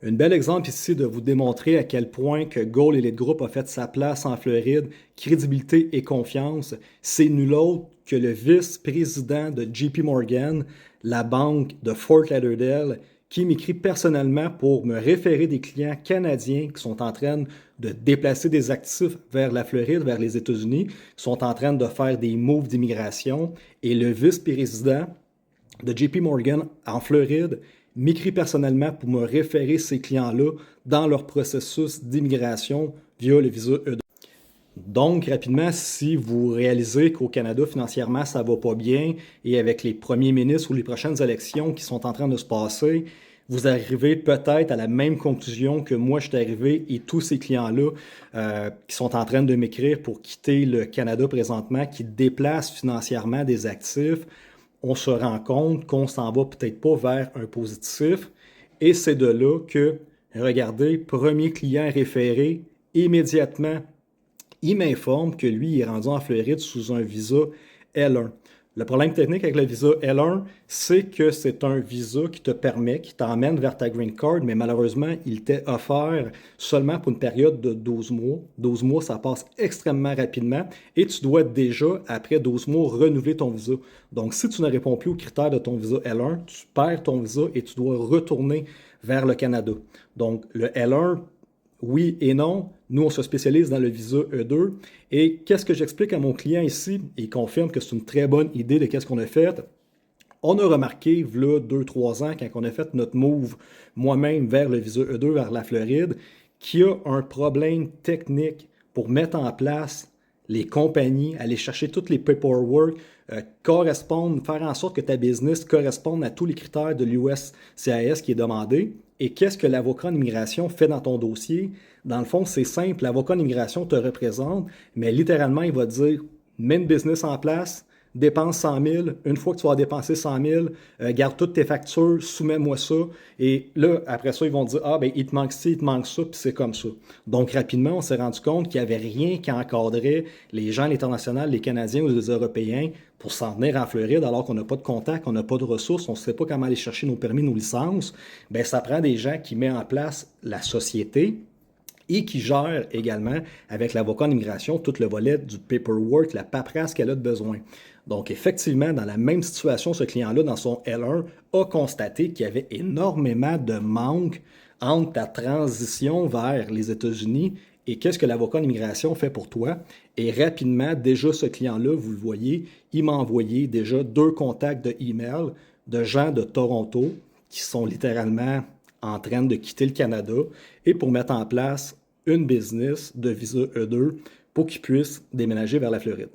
Un bel exemple ici de vous démontrer à quel point que Gold Elite Group a fait sa place en Floride, crédibilité et confiance. C'est nul autre que le vice-président de JP Morgan, la banque de Fort Lauderdale, qui m'écrit personnellement pour me référer des clients canadiens qui sont en train de déplacer des actifs vers la Floride, vers les États-Unis, qui sont en train de faire des moves d'immigration. Et le vice-président de JP Morgan en Floride m'écrit personnellement pour me référer ces clients-là dans leur processus d'immigration via le visa E2. Donc, rapidement, si vous réalisez qu'au Canada, financièrement, ça va pas bien et avec les premiers ministres ou les prochaines élections qui sont en train de se passer, vous arrivez peut-être à la même conclusion que moi je suis arrivé et tous ces clients-là qui sont en train de m'écrire pour quitter le Canada présentement, qui déplacent financièrement des actifs, on se rend compte qu'on s'en va peut-être pas vers un positif. Et c'est de là que, regardez, premier client référé, immédiatement, il m'informe que lui, il est rendu en Floride sous un visa L1. Le problème technique avec le visa L1, c'est que c'est un visa qui te permet, qui t'emmène vers ta green card, mais malheureusement, il t'est offert seulement pour une période de 12 mois. 12 mois, ça passe extrêmement rapidement et tu dois déjà, après 12 mois, renouveler ton visa. Donc, si tu ne réponds plus aux critères de ton visa L1, tu perds ton visa et tu dois retourner vers le Canada. Donc, le L1, oui et non. Nous, on se spécialise dans le visa E2. Et qu'est-ce que j'explique à mon client ici? Il confirme que c'est une très bonne idée de qu'est-ce qu'on a fait. On a remarqué, là, 2-3 ans, quand on a fait notre move moi-même vers le visa E2, vers la Floride, qu'il y a un problème technique pour mettre en place les compagnies, aller chercher toutes les paperwork, correspondre, faire en sorte que ta business corresponde à tous les critères de l'USCIS qui est demandé. Et qu'est-ce que l'avocat en immigration fait dans ton dossier? Dans le fond, c'est simple. L'avocat en immigration te représente, mais littéralement, il va te dire, mets une business en place, dépense 100 000. Une fois que tu vas dépenser 100 000, garde toutes tes factures, soumets-moi ça. Et là, après ça, ils vont dire, ah, ben, il te manque ci, il te manque ça, puis c'est comme ça. Donc, rapidement, on s'est rendu compte qu'il n'y avait rien qui encadrait les gens à l'international, les Canadiens ou les Européens pour s'en venir en Floride alors qu'on n'a pas de contact, on n'a pas de ressources, on ne sait pas comment aller chercher nos permis, nos licences. Ben, ça prend des gens qui mettent en place la société, et qui gère également avec l'avocat en immigration tout le volet du paperwork, la paperasse qu'elle a de besoin. Donc, effectivement, dans la même situation, ce client-là, dans son L1, a constaté qu'il y avait énormément de manque entre ta transition vers les États-Unis et qu'est-ce que l'avocat en immigration fait pour toi. Et rapidement, déjà, ce client-là, vous le voyez, il m'a envoyé déjà 2 contacts de email de gens de Toronto qui sont littéralement en train de quitter le Canada et pour mettre en place une business de visa E2 pour qu'ils puissent déménager vers la Floride.